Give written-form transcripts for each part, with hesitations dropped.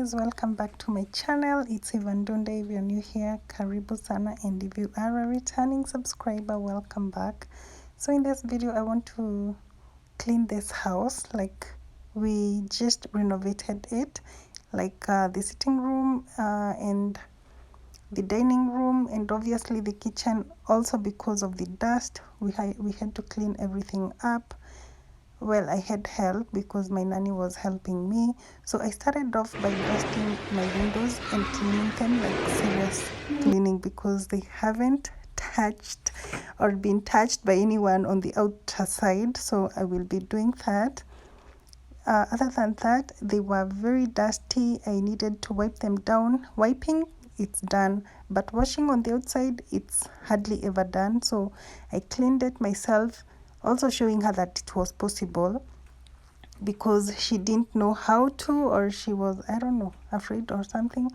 guys, welcome back to my channel. It's Eva Ndunde. If you're new here, karibu sana, and if you are a returning subscriber, welcome back. So in this video I want to clean this house. Like, we just renovated it, like the sitting room and the dining room, and obviously the kitchen also. Because of the dust, we had to clean everything up. Well, I had help because my nanny was helping me. So I started off by dusting my windows and cleaning them, like serious cleaning, because they haven't touched or been touched by anyone on the outer side. So I will be doing that. Other than that, they were very dusty. I needed to wipe them down. Wiping, it's done, but washing on the outside, it's hardly ever done. So I cleaned it myself, also showing her that it was possible, because she didn't know how to, or she was, I don't know, afraid or something.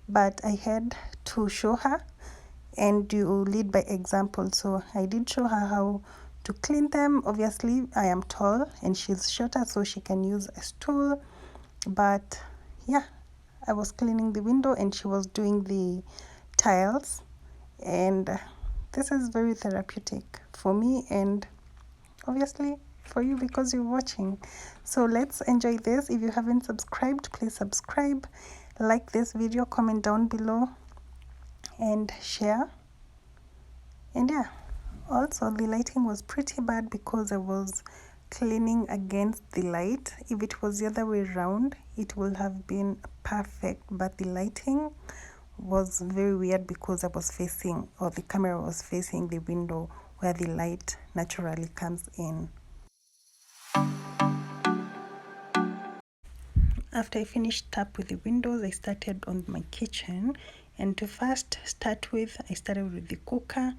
But I had to show her, and you lead by example. So I did show her how to clean them. Obviously I am tall and she's shorter, so she can use a stool. But yeah, I was cleaning the window and she was doing the tiles, and this is very therapeutic for me, and obviously for you, because you're watching. So let's enjoy this. If you haven't subscribed, please subscribe, like this video, comment down below, and share. And yeah, also the lighting was pretty bad because I was cleaning against the light. If it was the other way around, it would have been perfect, but the lighting was very weird because I was facing, or the camera was facing, the window where the light naturally comes in. After I finished up with the windows, I started on my kitchen. And to first start with, I started with the cooker,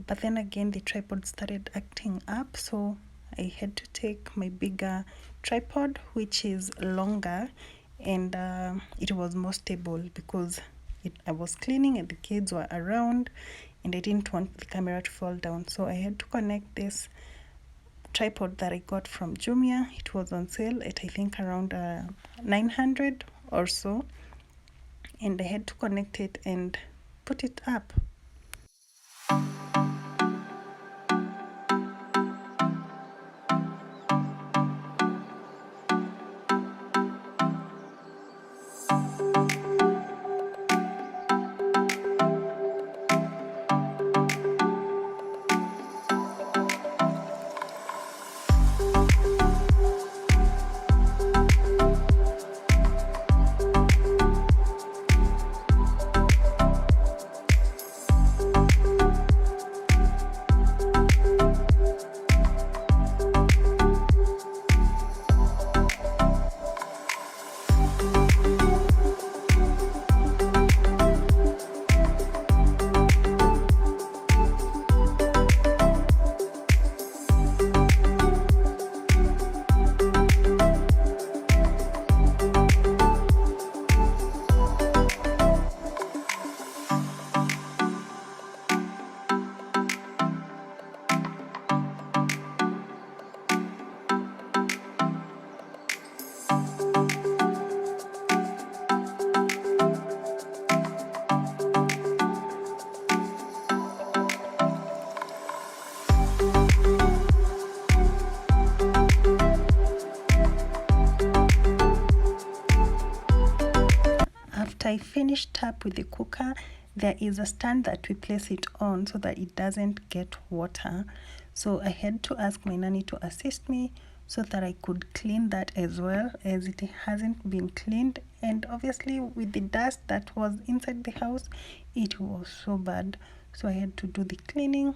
but then again the tripod started acting up, so I had to take my bigger tripod, which is longer, and it was more stable because I was cleaning and the kids were around, and I didn't want the camera to fall down. So I had to connect this tripod that I got from Jumia. It was on sale at, I think, around 900 or so, and I had to connect it and put it up. After I finished up with the cooker, there is a stand that we place it on so that it doesn't get water. So I had to ask my nanny to assist me so that I could clean that as well, as it hasn't been cleaned. And obviously with the dust that was inside the house, it was so bad. So I had to do the cleaning.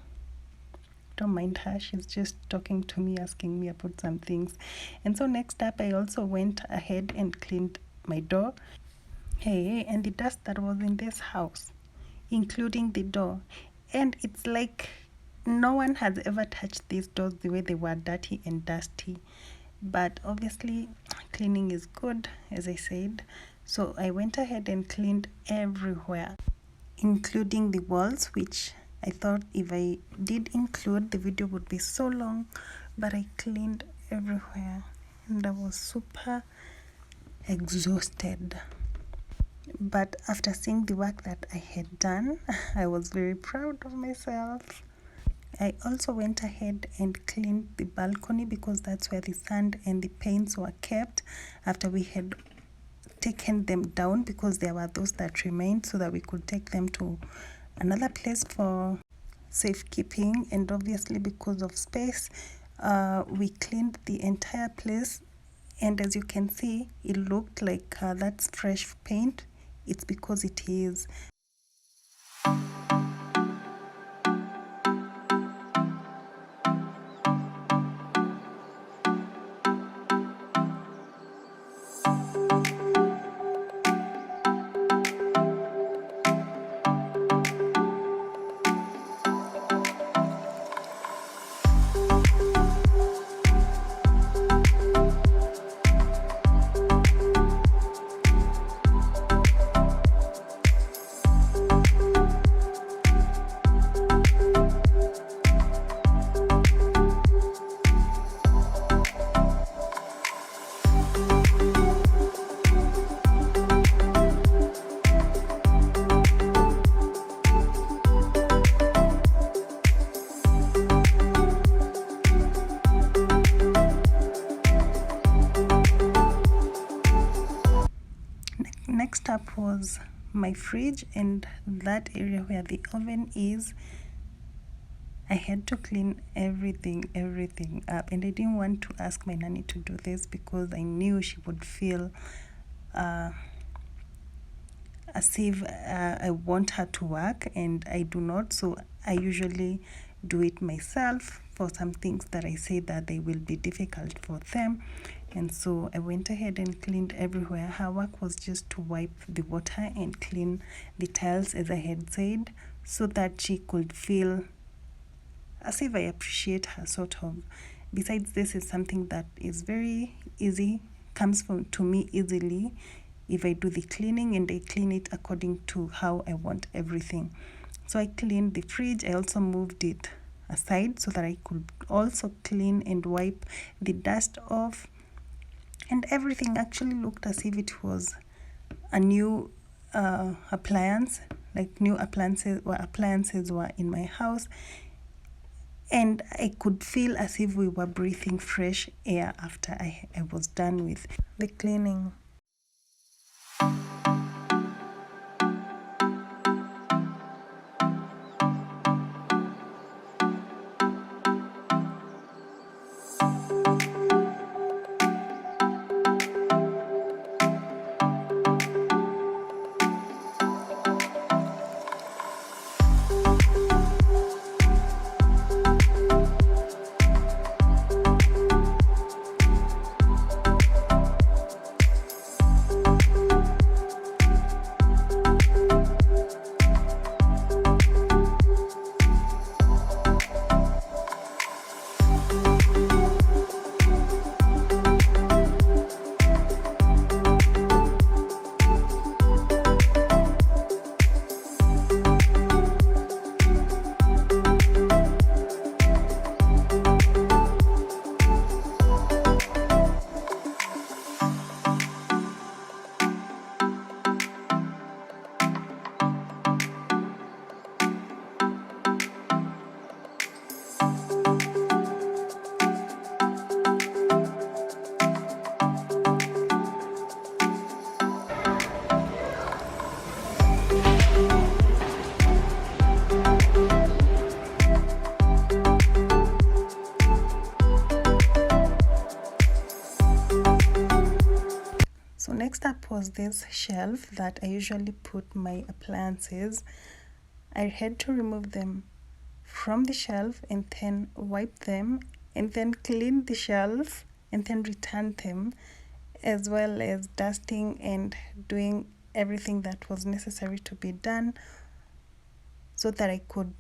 Don't mind her, she's just talking to me, asking me about some things. And so next up, I also went ahead and cleaned my door. Hey, and the dust that was in this house, including the door. And it's like no one has ever touched these doors the way they were dirty and dusty. But obviously cleaning is good, as I said. So I went ahead and cleaned everywhere, including the walls, which I thought if I did include, the video would be so long. But I cleaned everywhere and I was super exhausted. But after seeing the work that I had done, I was very proud of myself. I also went ahead and cleaned the balcony because that's where the sand and the paints were kept after we had taken them down, because there were those that remained, so that we could take them to another place for safekeeping. And obviously, because of space, we cleaned the entire place. And as you can see, it looked like that's fresh paint. It's because it is. Next up was my fridge, and that area where the oven is. I had to clean everything up, and I didn't want to ask my nanny to do this because I knew she would feel as if I want her to work, and I do not. So I usually do it myself for some things that I say that they will be difficult for them. And so I went ahead and cleaned everywhere. Her work was just to wipe the water and clean the tiles, as I had said, so that she could feel as if I appreciate her, sort of. Besides, this is something that is very easy, comes to me easily if I do the cleaning, and I clean it according to how I want everything. So I cleaned the fridge. I also moved it aside so that I could also clean and wipe the dust off. And everything actually looked as if it was a new appliance, like new appliances were in my house. And I could feel as if we were breathing fresh air after I was done with the cleaning. So next up was this shelf that I usually put my appliances. I had to remove them from the shelf and then wipe them and then clean the shelf and then return them, as well as dusting and doing everything that was necessary to be done so that I could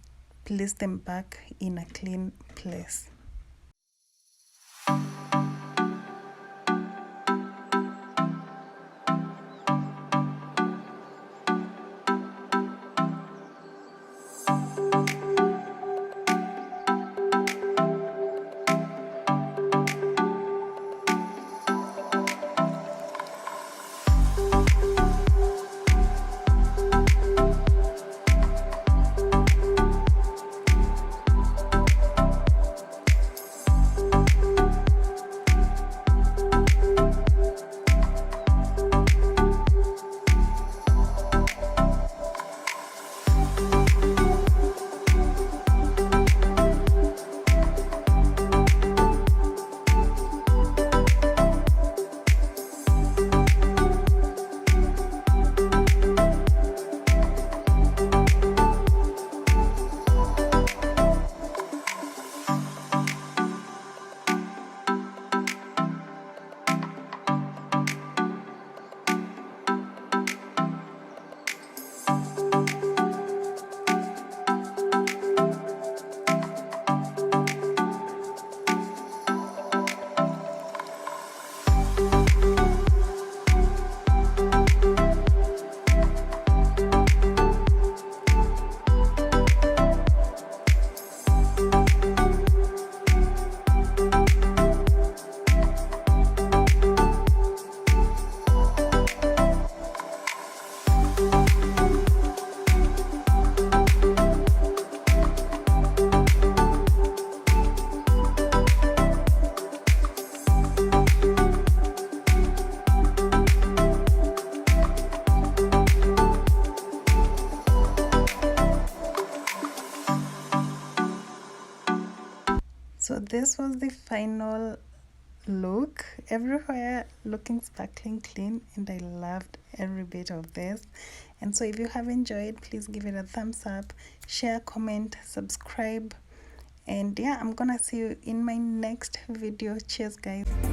place them back in a clean place. this was the final look, everywhere looking sparkling clean, and I loved every bit of this. And so if you have enjoyed, please give it a thumbs up, share, comment, subscribe, and yeah, I'm gonna see you in my next video. Cheers guys.